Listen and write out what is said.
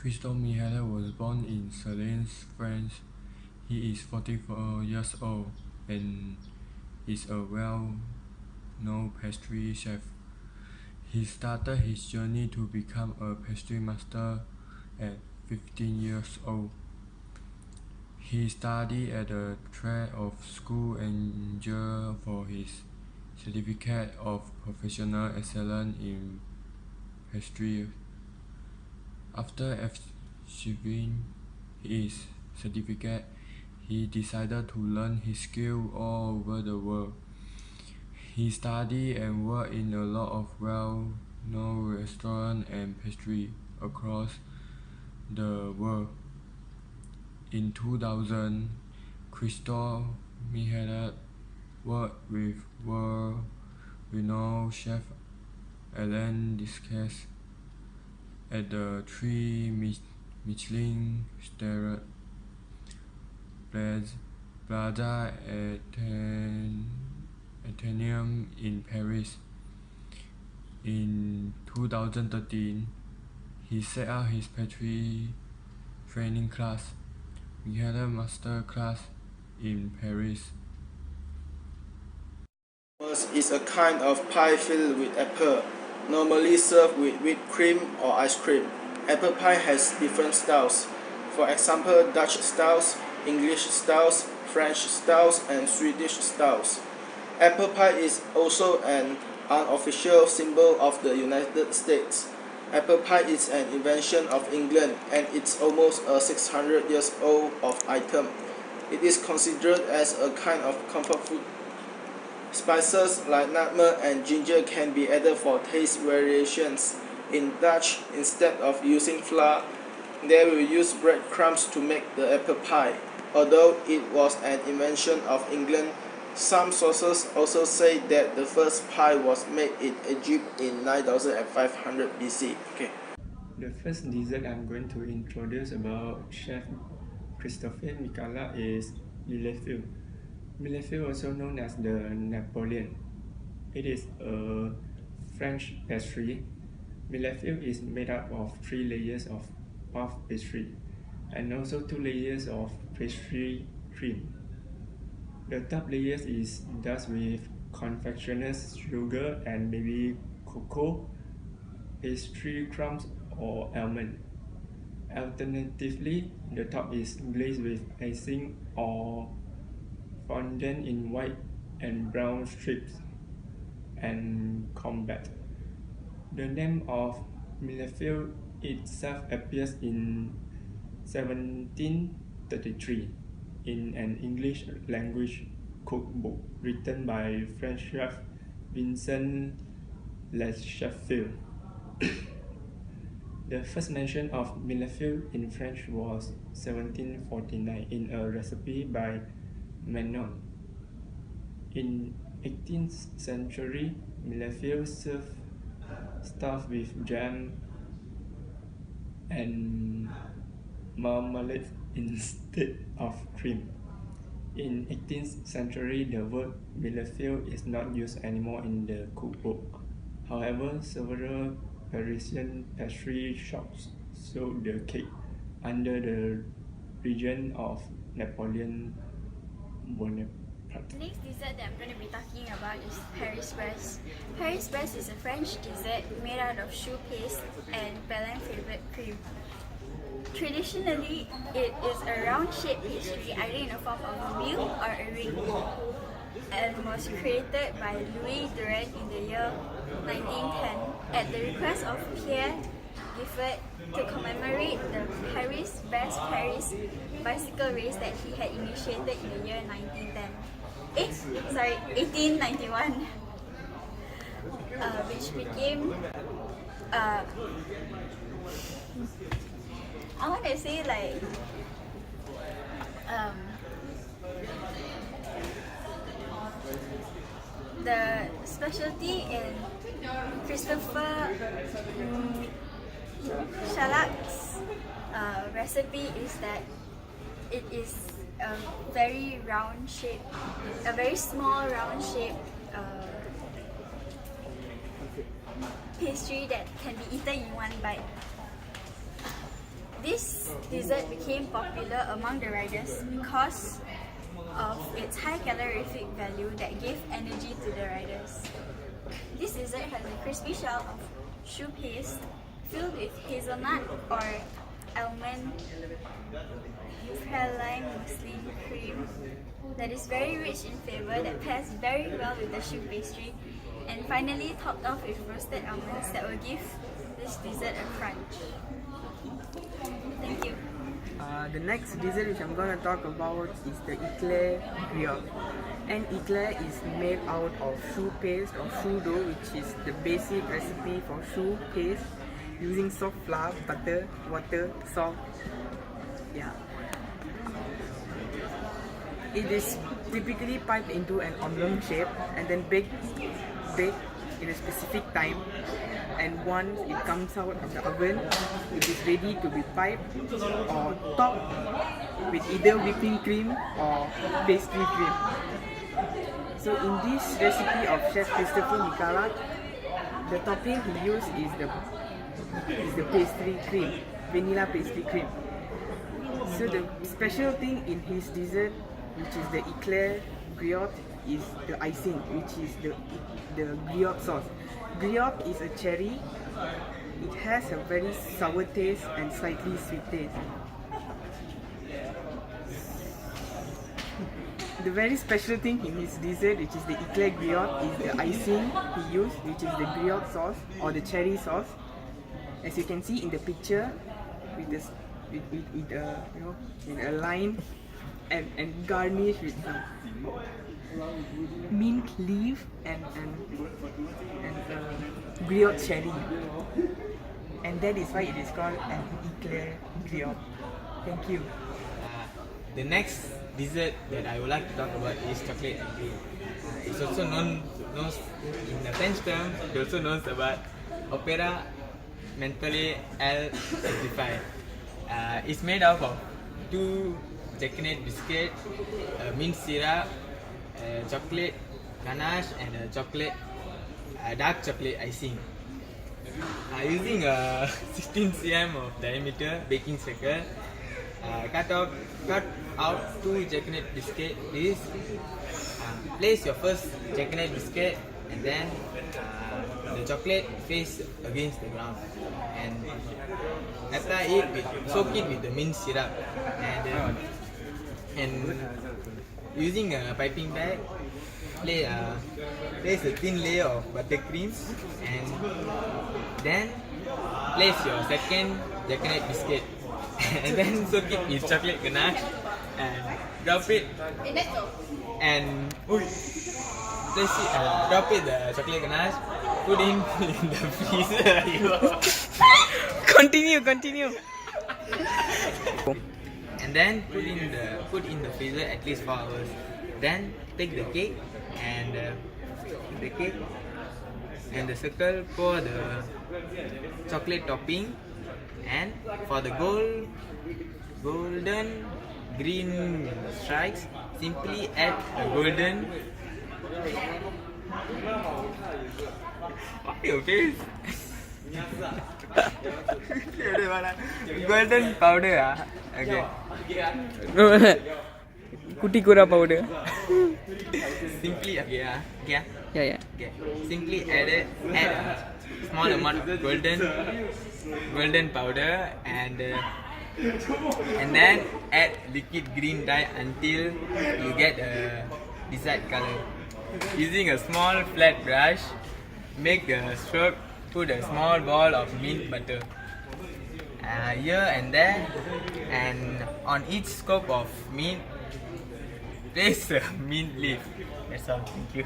Christophe Michelet was born in Salins, France. He is 44 years old and is a well-known pastry chef. He started his journey to become a pastry master at 15 years old. He studied at the trade of school and entered for his certificate of professional excellence in pastry. After achieving his certificate, he decided to learn his skill all over the world. He studied and worked in a lot of well-known restaurants and pastry across the world. In 2000, Christophe Michelet worked with world-renowned chef Alain Ducasse at the 3 Michelin-starred Plaza Atheneum in Paris. In 2013, he set up his pastry training class, Michelet Master Class, in Paris. Is a kind of pie filled with apple, normally served with whipped cream or ice cream. Apple pie has different styles. For example, Dutch styles, English styles, French styles, and Swedish styles. Apple pie is also an unofficial symbol of the United States. Apple pie is an invention of England and it's almost a 600 years old item. It is considered as a kind of comfort food. Spices like nutmeg and ginger can be added for taste variations. In Dutch, instead of using flour, they will use breadcrumbs to make the apple pie. Although it was an invention of England, some sources also say that the first pie was made in Egypt in 9500 BC. Okay. The first dessert I'm going to introduce about Chef Christophe Michelet is millefeuille. Millefeuille, also known as the Napoleon. It is a French pastry. Millefeuille is made up of 3 layers of puff pastry and also 2 layers of pastry cream. The top layer is dust with confectioner's sugar and maybe cocoa, pastry crumbs or almond. Alternatively, the top is glazed with icing or fondant in white and brown strips and combat. The name of millefeuille itself appears in 1733 in an English language cookbook written by French chef Vincent Lechefiel. The first mention of millefeuille in French was 1749 in a recipe by Manon. In 18th century, millefeuille served stuffed with jam and marmalade instead of cream. In 18th century, the word millefeuille is not used anymore in the cookbook. However, several Parisian pastry shops sold the cake under the regent of Napoleon Bonaparte. The next dessert that I'm going to be talking about is Paris Brest. Paris Brest is a French dessert made out of choux paste and Belin favorite cream. Traditionally, it is a round-shaped pastry either in the form of a wheel or a ring, and was created by Louis Durand in the year 1910 at the request of Pierre Giffard to commemorate the Paris bicycle race that he had initiated in the year 1891, which became I want to say like the specialty in Christopher Michelet's recipe is that it is a very round shape, a very small round shape pastry that can be eaten in one bite. This dessert became popular among the riders because of its high calorific value that gave energy to the riders. This dessert has a crispy shell of choux paste filled with hazelnut or almond praline muslin cream that is very rich in flavor that pairs very well with the choux pastry, and finally topped off with roasted almonds that will give this dessert a crunch. Thank you. The next dessert which I'm going to talk about is the eclair brioche. An eclair is made out of choux paste or choux dough, which is the basic recipe for choux paste, using soft flour, butter, water, salt. Yeah. It is typically piped into an oblong shape and then baked in a specific time, and once it comes out of the oven, it is ready to be piped or topped with either whipping cream or pastry cream. So in this recipe of Chef Christopher Mikala, the topping he used is the pastry cream, vanilla pastry cream. So the special thing in his dessert, which is the eclair brioche, is the icing, which is the brioche sauce. Brioche is a cherry. It has a very sour taste and slightly sweet taste. The very special thing in his dessert, which is the eclair brioche, is the icing he used, which is the brioche sauce or the cherry sauce. As you can see in the picture, with a line and garnished with some mint leaf and brioche cherry, and that is why it is called an eclair brioche. Thank you. The next dessert that I would like to talk about is chocolate eclair. It's also known in the French term. It's also known about opera mentale L65. It's made up of 2 Jacquinette biscuit, mint syrup, chocolate ganache, and dark chocolate icing. Using a 16 cm of diameter baking circle, cut out 2 Jacquinette biscuit. Place your first Jacquinette biscuit and then the chocolate face against the ground, and apply it soak it with the mint syrup, and using a piping bag, place a thin layer of buttercream, and then place your second Jacquinette biscuit and then soak it with chocolate ganache and drop it and drop it the chocolate ganache, put in the freezer. Continue. And then put in the freezer at least 4 hours. Then take the cake and the circle, pour the chocolate topping, and for the golden green stripes, simply add a golden. Why your face? Golden powder. Okay. Kuti kura powder. Simply Yeah. Okay. Simply add a small amount of golden powder and then add liquid green dye until you get a desired color. Using a small flat brush, make a stroke. Put a small ball of mint butter here and there, and on each scoop of mint, place a mint leaf. That's all. Thank you.